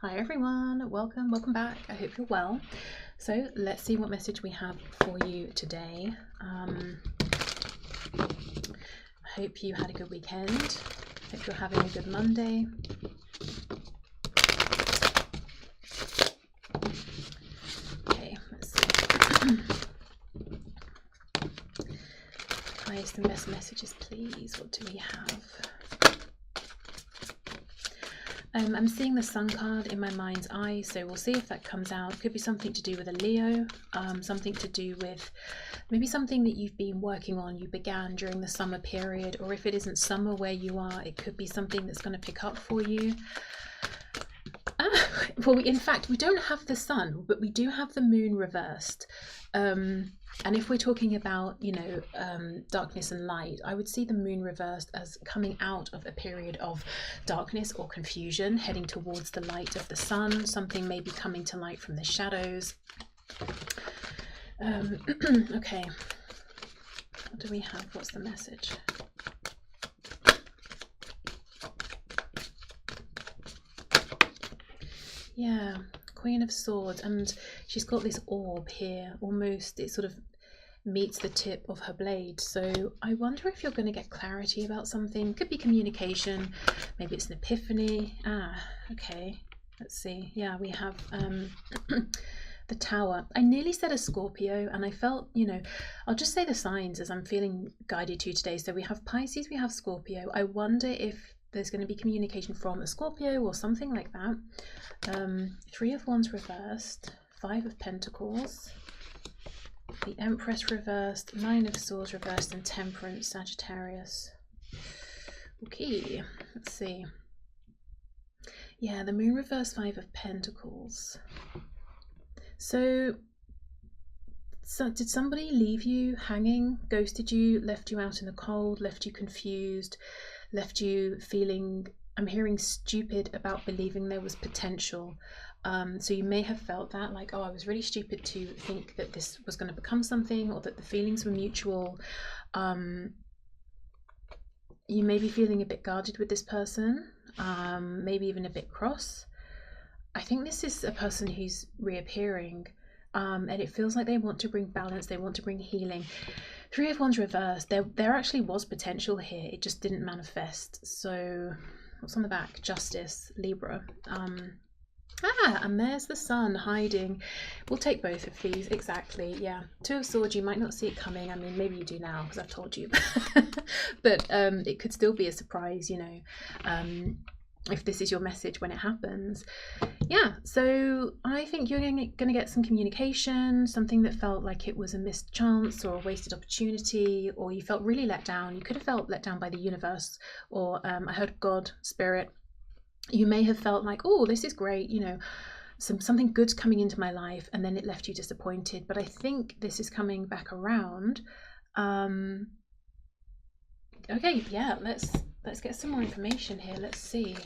Hi everyone, welcome back. I hope you're well. So let's see what message we have for you today. I hope you had a good weekend. Hope you're having a good Monday. Okay, let's see. Highest and best messages, please. What do we have? I'm seeing the Sun card in my mind's eye, so we'll see if that comes out. It could be something to do with a Leo, something to do with maybe something that you've been working on, you began during the summer period, or if it isn't summer where you are, it could be something that's going to pick up for you. Well, in fact, we don't have the Sun, but we do have the Moon reversed. And if we're talking about, you know, darkness and light, I would see the Moon reversed as coming out of a period of darkness or confusion, heading towards the light of the Sun, something maybe coming to light from the shadows. Okay, what do we have? What's the message? Yeah, Queen of Swords, and she's got this orb here, almost, it sort of meets the tip of her blade. So I wonder if you're going to get clarity about something. Could be communication, maybe it's an epiphany. Okay, let's see. Yeah, we have the Tower. I nearly said a Scorpio, and I felt, you know, I'll just say the signs as I'm feeling guided to today. So we have Pisces, we have Scorpio. I wonder if there's going to be communication from a Scorpio or something like that. Three of Wands reversed, Five of Pentacles, the Empress reversed, Nine of Swords reversed, and Temperance, Sagittarius. Okay, let's see. Yeah, the Moon reversed, Five of Pentacles. So did somebody leave you hanging, ghosted you, left you out in the cold, left you confused, left you feeling, I'm hearing, stupid about believing there was potential? So you may have felt that, like, oh, I was really stupid to think that this was going to become something, or that the feelings were mutual. You may be feeling a bit guarded with this person, maybe even a bit cross. I think this is a person who's reappearing, and it feels like they want to bring balance, they want to bring healing. Three of Wands reversed, there actually was potential here, it just didn't manifest. So what's on the back? Justice, Libra. And there's the Sun hiding. We'll take both of these, exactly. Yeah, Two of Swords, you might not see it coming. I mean, maybe you do now because I've told you. But it could still be a surprise, you know, if this is your message when it happens. Yeah, so I think you're going to get some communication, something that felt like it was a missed chance or a wasted opportunity, or you felt really let down. You could have felt let down by the universe, or I heard God, Spirit. You may have felt like, oh, this is great, you know, something good's coming into my life, and then it left you disappointed. But I think this is coming back around. Okay, yeah, let's get some more information here. Let's see.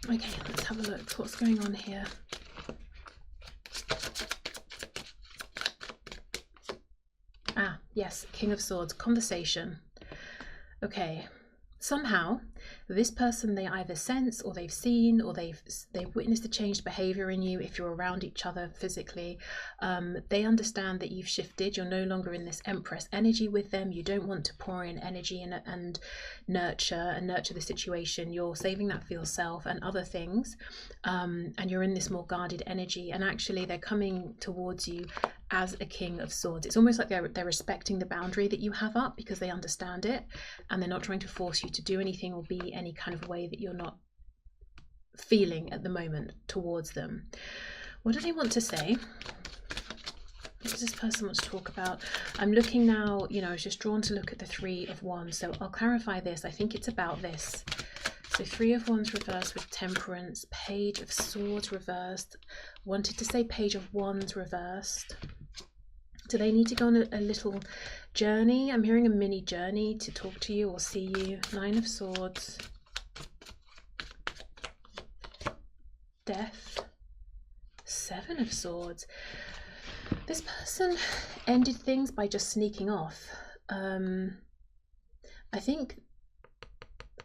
Okay, let's have a look. What's going on here? Yes, King of Swords, conversation. Okay, somehow this person, they either sense, or they've seen, or they've witnessed a changed behavior in you. If you're around each other physically, they understand that you've shifted. You're no longer in this Empress energy with them. You don't want to pour in energy and nurture the situation. You're saving that for yourself and other things, and you're in this more guarded energy, and actually they're coming towards you as a King of Swords. It's almost like they're respecting the boundary that you have up, because they understand it, and they're not trying to force you to do anything or be any kind of way that you're not feeling at the moment towards them. What do they want to say? What does this person want to talk about? I'm looking now, you know, I was just drawn to look at the Three of Wands, so I'll clarify this. I think it's about this. So Three of Wands reversed with Temperance, Page of Swords reversed. Wanted to say Page of Wands reversed. Do they need to go on a little journey? I'm hearing a mini journey to talk to you or see you. Nine of Swords. Death, Seven of Swords. This person ended things by just sneaking off.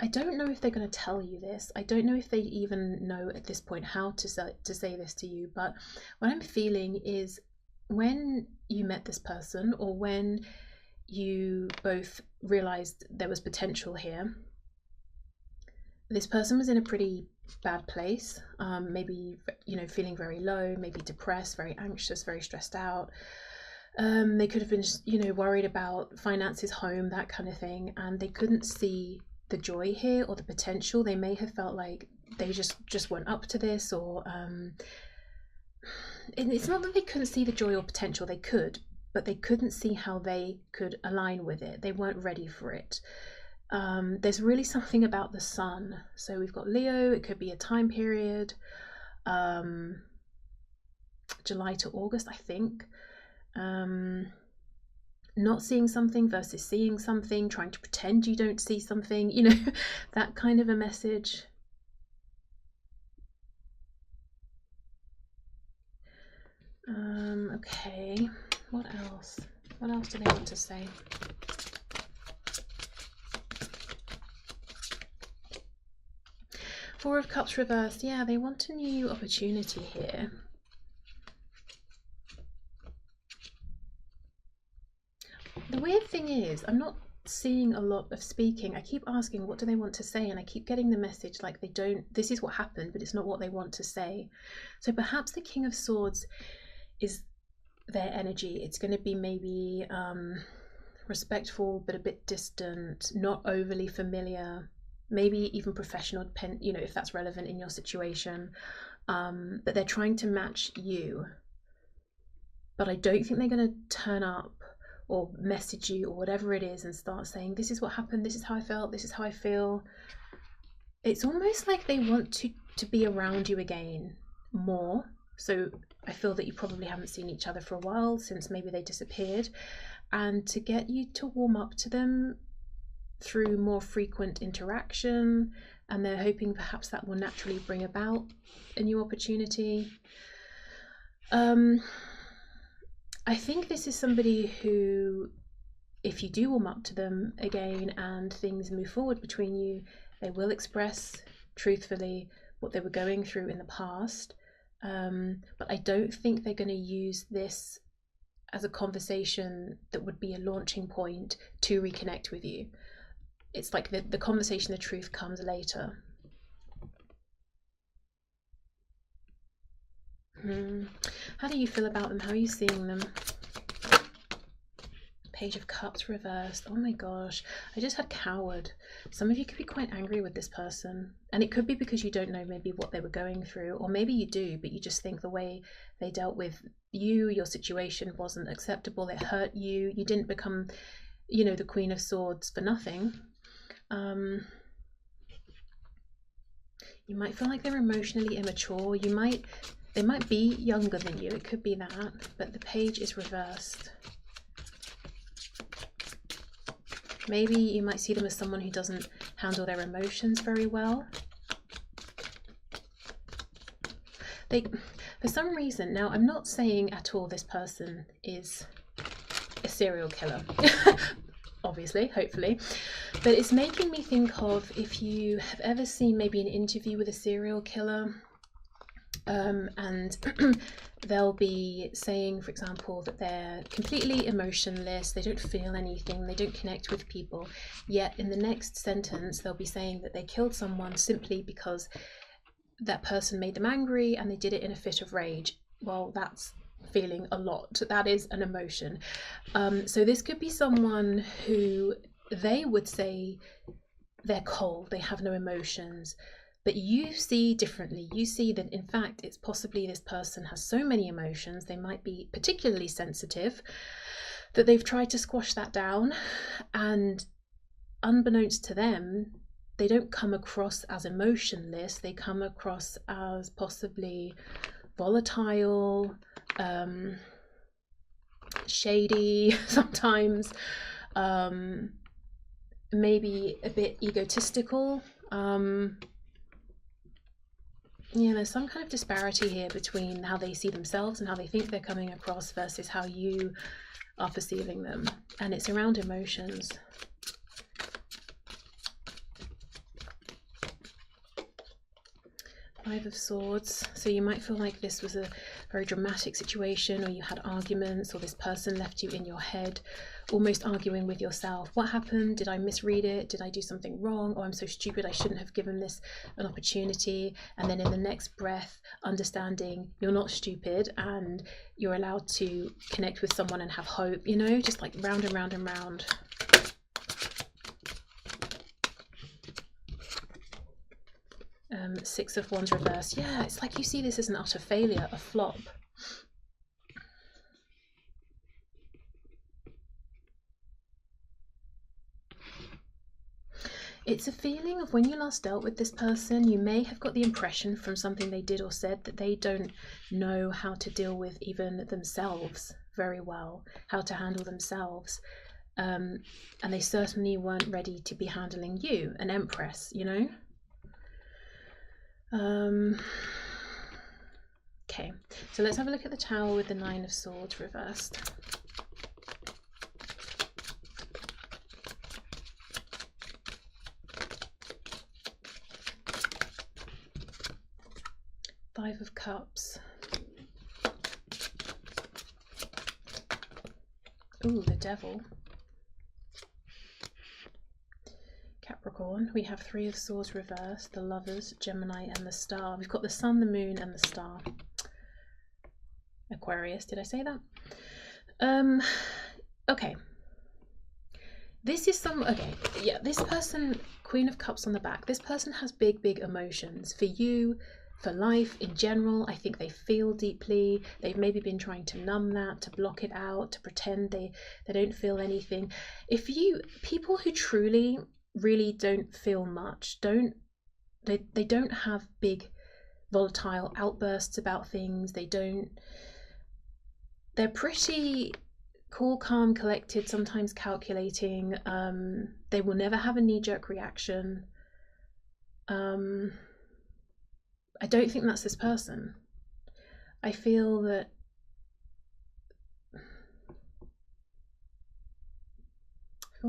I don't know if they're going to tell you this. I don't know if they even know at this point how to say this to you, but what I'm feeling is when you met this person, or when you both realized there was potential here, this person was in a pretty bad place, maybe, you know, feeling very low, maybe depressed, very anxious, very stressed out. They could have been, you know, worried about finances, home, that kind of thing, and they couldn't see the joy here or the potential. They may have felt like they just weren't up to this, or it's not that they couldn't see the joy or potential. They could, but they couldn't see how they could align with it. They weren't ready for it. There's really something about the sun. So we've got Leo. It could be a time period, July to August, I think. Not seeing something versus seeing something, trying to pretend you don't see something, you know, that kind of a message. Okay, what else? What else do they want to say? Four of Cups reversed. Yeah, they want a new opportunity here. The weird thing is, I'm not seeing a lot of speaking. I keep asking, what do they want to say? And I keep getting the message like they don't, this is what happened, but it's not what they want to say. So perhaps the King of Swords is their energy. It's going to be maybe respectful, but a bit distant, not overly familiar, maybe even professional, you know, if that's relevant in your situation. But they're trying to match you. But I don't think they're going to turn up or message you or whatever it is and start saying, this is what happened, this is how I felt, this is how I feel. It's almost like they want to be around you again more. So I feel that you probably haven't seen each other for a while, since maybe they disappeared, and to get you to warm up to them through more frequent interaction, and they're hoping perhaps that will naturally bring about a new opportunity. I think this is somebody who, if you do warm up to them again and things move forward between you, they will express truthfully what they were going through in the past. But I don't think they're going to use this as a conversation that would be a launching point to reconnect with you. It's like the conversation, the truth comes later. How do you feel about them? How are you seeing them? Page of Cups reversed. Oh my gosh, I just had Coward. Some of you could be quite angry with this person, and it could be because you don't know maybe what they were going through, or maybe you do, but you just think the way they dealt with you, your situation wasn't acceptable. It hurt you. You didn't become, you know, the Queen of Swords for nothing. You might feel like they're emotionally immature. They might be younger than you, it could be that, but the page is reversed. Maybe you might see them as someone who doesn't handle their emotions very well. For some reason, now I'm not saying at all this person is a serial killer, obviously, hopefully, but it's making me think of, if you have ever seen maybe an interview with a serial killer, and they'll be saying, for example, that they're completely emotionless, they don't feel anything, they don't connect with people, yet in the next sentence they'll be saying that they killed someone simply because that person made them angry and they did it in a fit of rage. Well, that's feeling a lot. That is an emotion. So this could be someone who they would say they're cold, they have no emotions, but you see differently. You see that in fact it's possibly this person has so many emotions, they might be particularly sensitive, that they've tried to squash that down, and unbeknownst to them, they don't come across as emotionless, they come across as possibly volatile, shady sometimes, maybe a bit egotistical. Yeah, there's some kind of disparity here between how they see themselves and how they think they're coming across versus how you are perceiving them. And it's around emotions. Five of Swords. So you might feel like this was a very dramatic situation, or you had arguments, or this person left you in your head, almost arguing with yourself. What happened? Did I misread it? Did I do something wrong? Oh, I'm so stupid. I shouldn't have given this an opportunity. And then in the next breath, understanding you're not stupid and you're allowed to connect with someone and have hope, you know, just like round and round and round. Six of Wands reversed. Yeah, it's like you see this as an utter failure, a flop. It's a feeling of when you last dealt with this person, you may have got the impression from something they did or said that they don't know how to deal with even themselves very well, how to handle themselves. And they certainly weren't ready to be handling you, an Empress, you know? Okay, so let's have a look at the Tower with the Nine of Swords reversed. Five of Cups. Ooh, the Devil. Capricorn, we have Three of Swords reversed, the Lovers, Gemini and the Star. We've got the Sun, the Moon and the Star. Aquarius, did I say that? Okay. This is this person, Queen of Cups on the back, this person has big, big emotions for you, for life in general. I think they feel deeply. They've maybe been trying to numb that, to block it out, to pretend they don't feel anything. People who truly really don't feel much, they don't have big volatile outbursts about things. They're pretty cool, calm, collected, sometimes calculating. They will never have a knee-jerk reaction. I don't think that's this person. I feel that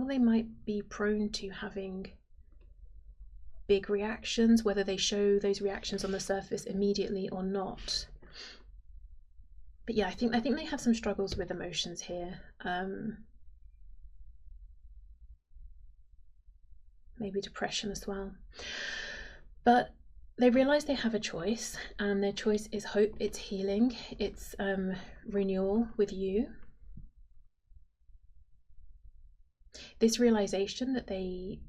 they might be prone to having big reactions, whether they show those reactions on the surface immediately or not. But yeah, I think they have some struggles with emotions here. Maybe depression as well. But they realize they have a choice, and their choice is hope, it's healing, it's renewal with you. This realization that they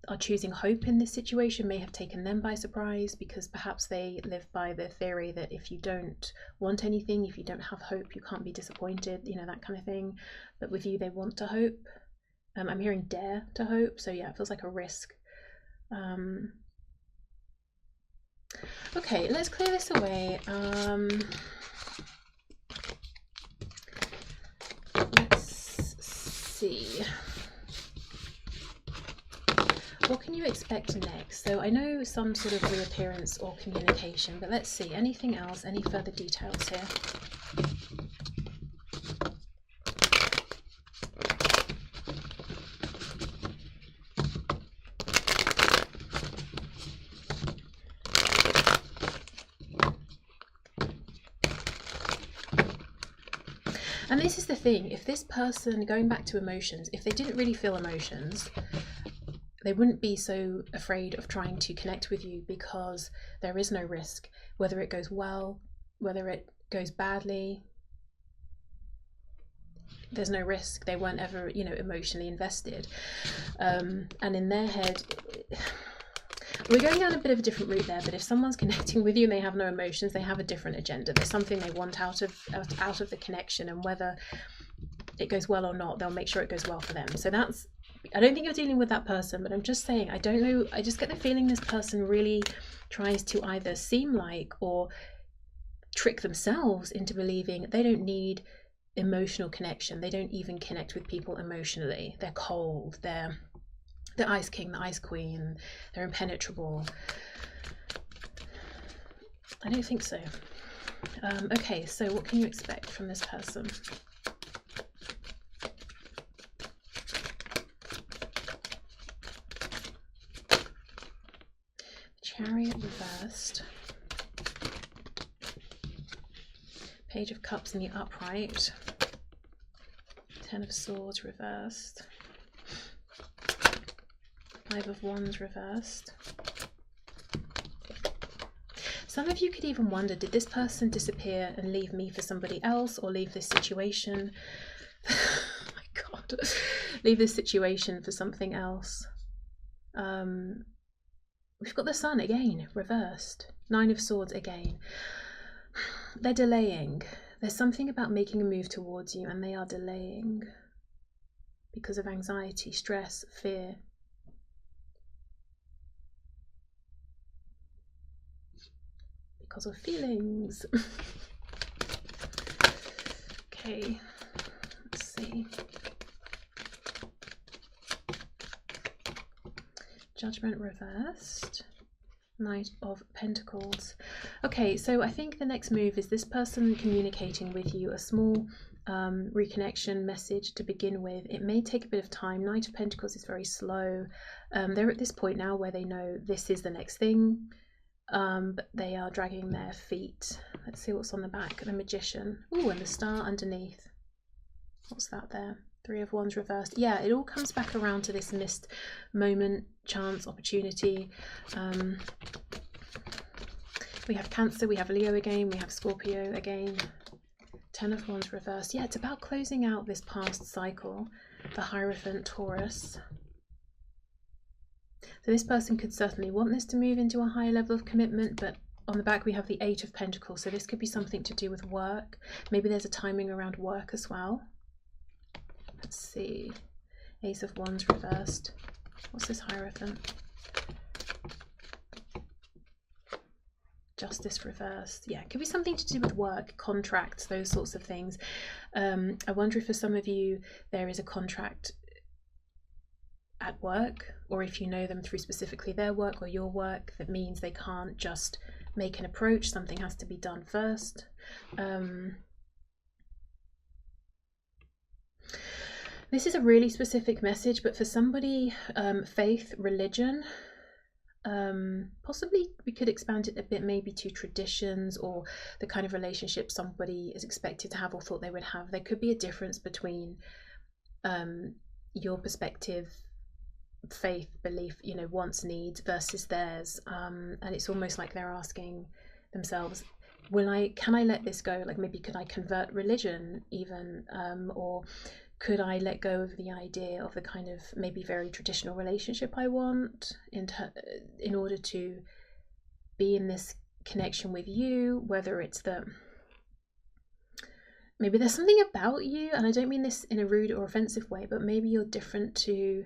are choosing hope in this situation may have taken them by surprise, because perhaps they live by the theory that if you don't want anything, if you don't have hope, you can't be disappointed, you know, that kind of thing. But with you, they want to hope. I'm hearing dare to hope, so yeah, it feels like a risk. Okay, let's clear this away. Let's see. What can you expect next? So I know some sort of reappearance or communication, but let's see. Anything else? Any further details here? And this is the thing, if this person, going back to emotions, if they didn't really feel emotions, they wouldn't be so afraid of trying to connect with you, because there is no risk, whether it goes well, whether it goes badly. There's no risk. They weren't ever, you know, emotionally invested. And in their head, we're going down a bit of a different route there, but if someone's connecting with you and they have no emotions, they have a different agenda. There's something they want out of the connection, and whether it goes well or not, they'll make sure it goes well for them. So that's, I don't think you're dealing with that person, but I'm just saying, I don't know, I just get the feeling this person really tries to either seem like or trick themselves into believing they don't need emotional connection. They don't even connect with people emotionally. They're cold, they're the Ice King, the Ice Queen, they're impenetrable. I don't think so. Okay, so what can you expect from this person? Chariot reversed. Page of Cups in the upright. Ten of Swords reversed. Five of Wands reversed. Some of you could even wonder, did this person disappear and leave me for somebody else, or leave this situation? Oh my God. Leave this situation for something else. We've got the Sun again, reversed. Nine of Swords again. They're delaying. There's something about making a move towards you, and they are delaying because of anxiety, stress, fear. Because of feelings. Okay, let's see. Judgment reversed. Knight of Pentacles. Okay, so I think the next move is this person communicating with you, a small reconnection message to begin with. It may take a bit of time. Knight of Pentacles is very slow. They're at this point now where they know this is the next thing, but they are dragging their feet. Let's see what's on the back. The Magician. Oh, and the star underneath. What's that there? Three of Wands reversed. Yeah, it all comes back around to this missed moment, chance, opportunity. We have Cancer, we have Leo again, we have Scorpio again. Ten of Wands reversed. Yeah, it's about closing out this past cycle. The Hierophant, Taurus. So this person could certainly want this to move into a higher level of commitment, but on the back we have the Eight of Pentacles. So this could be something to do with work. Maybe there's a timing around work as well. Let's see. Ace of Wands reversed. What's this Hierophant? Justice reversed. Yeah, it could be something to do with work, contracts, those sorts of things. I wonder if for some of you there is a contract at work, or if you know them through specifically their work or your work, that means they can't just make an approach. Something has to be done first. This is a really specific message, but for somebody, faith, religion, possibly we could expand it a bit, maybe to traditions or the kind of relationship somebody is expected to have or thought they would have. There could be a difference between your perspective, faith, belief, you know, wants, needs versus theirs, and it's almost like they're asking themselves, can I let this go? Like, maybe could I convert religion even, or could I let go of the idea of the kind of maybe very traditional relationship I want in order to be in this connection with you? Whether it's that maybe there's something about you, and I don't mean this in a rude or offensive way, but maybe you're different to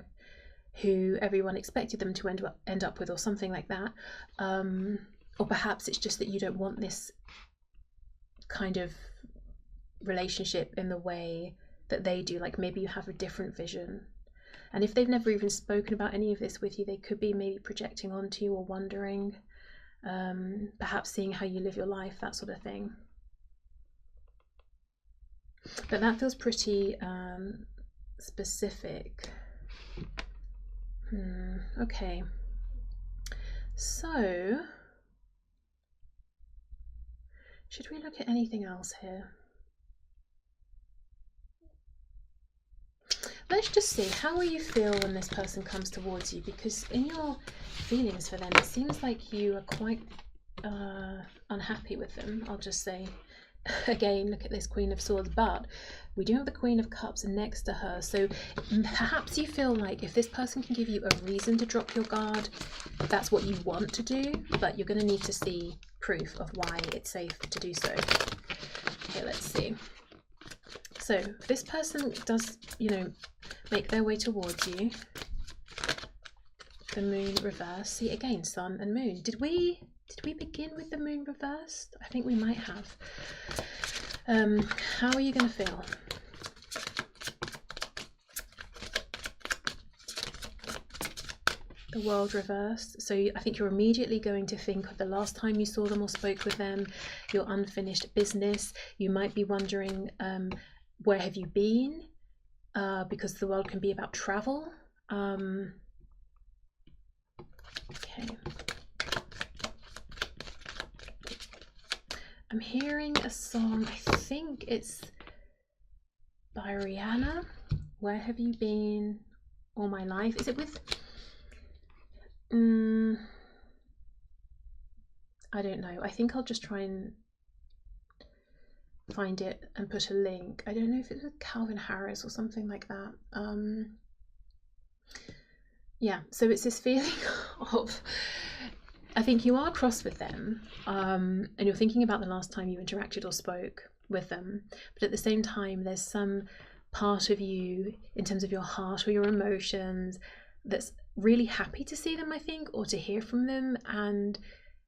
who everyone expected them to end up with, or something like that. Or perhaps it's just that you don't want this kind of relationship in the way that they do. Like, maybe you have a different vision, and if they've never even spoken about any of this with you, they could be maybe projecting onto you or wondering, perhaps seeing how you live your life, that sort of thing. But that feels pretty specific. Okay, so should we look at anything else here? Let's just see, how will you feel when this person comes towards you? Because in your feelings for them, it seems like you are quite unhappy with them, I'll just say. Again, look at this Queen of Swords, but we do have the Queen of Cups next to her. So perhaps you feel like if this person can give you a reason to drop your guard, that's what you want to do, but you're going to need to see proof of why it's safe to do so. Okay, let's see. So if this person does, you know, make their way towards you, the Moon reverse. See, again, Sun and Moon. Did we begin with the Moon reversed? I think we might have. How are you going to feel? the World reversed. So I think you're immediately going to think of the last time you saw them or spoke with them, your unfinished business. You might be wondering, where have you been? Because the World can be about travel. Okay. I'm hearing a song, I think it's by Rihanna. Where have you been all my life? Is it with... I don't know. I think I'll just try and find it and put a link. I don't know if it's with Calvin Harris or something like that. Yeah, so it's this feeling of... I think you are cross with them, and you're thinking about the last time you interacted or spoke with them, but at the same time there's some part of you in terms of your heart or your emotions that's really happy to see them, I think, or to hear from them, and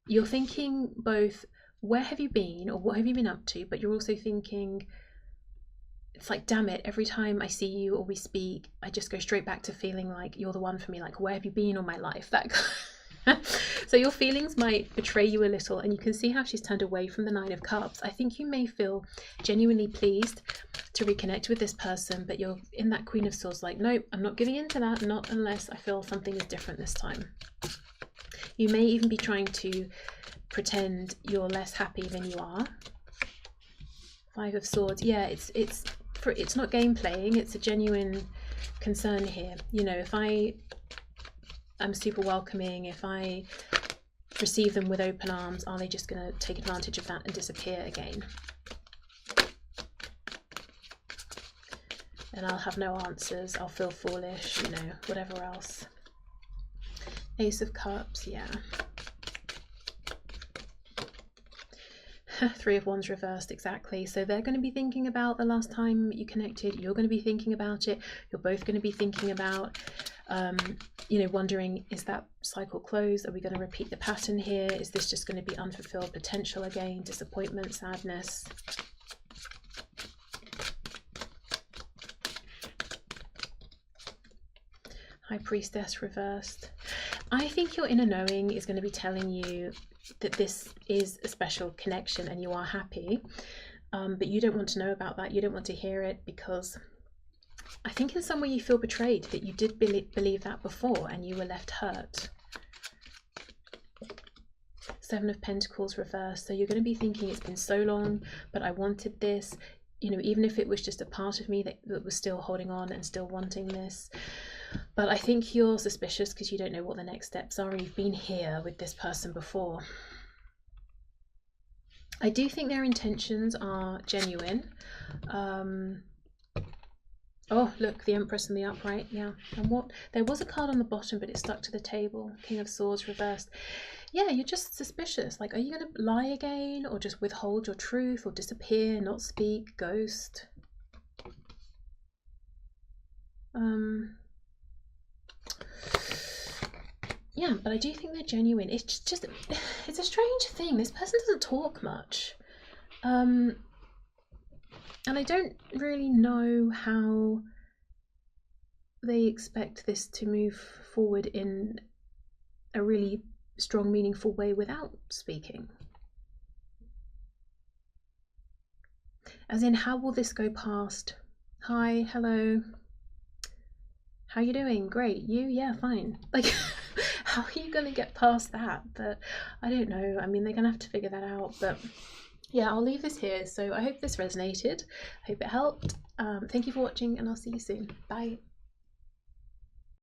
you're thinking both where have you been or what have you been up to, but you're also thinking it's like, damn it, every time I see you or we speak I just go straight back to feeling like you're the one for me, like where have you been all my life, that So your feelings might betray you a little, and you can see how she's turned away from the Nine of Cups. I think you may feel genuinely pleased to reconnect with this person, but you're in that Queen of Swords, like, nope, I'm not giving in to that, not unless I feel something is different this time. You may even be trying to pretend you're less happy than you are. Five of Swords, yeah, it's not game playing, it's a genuine concern here. You know, if I'm super welcoming, if I receive them with open arms, are they just going to take advantage of that and disappear again? And I'll have no answers, I'll feel foolish, you know, whatever else. Ace of Cups, yeah. Three of Wands reversed, exactly. So they're going to be thinking about the last time you connected, you're going to be thinking about it, you're both going to be thinking about you know, wondering, is that cycle closed? Are we going to repeat the pattern here? Is this just going to be unfulfilled potential again? Disappointment, sadness. High Priestess reversed. I think your inner knowing is going to be telling you that this is a special connection and you are happy, but you don't want to know about that. You don't want to hear it because I think in some way you feel betrayed, that you did believe that before and you were left hurt. Seven of Pentacles reversed. So you're going to be thinking, it's been so long, but I wanted this. You know, even if it was just a part of me that was still holding on and still wanting this. But I think you're suspicious because you don't know what the next steps are, and you've been here with this person before. I do think their intentions are genuine. Oh, look, the Empress and the Upright, yeah. And what? There was a card on the bottom, but it stuck to the table. King of Swords reversed. Yeah, you're just suspicious. Like, are you going to lie again, or just withhold your truth, or disappear, not speak, ghost? Yeah, but I do think they're genuine. It's just, it's a strange thing. This person doesn't talk much. And I don't really know how they expect this to move forward in a really strong, meaningful way without speaking. As in, how will this go past? Hi, hello. How you doing? Great. You? Yeah, fine. Like, how are you going to get past that? But I don't know. I mean, they're going to have to figure that out. But yeah, I'll leave this here. So I hope this resonated. I hope it helped. Thank you for watching, and I'll see you soon. Bye.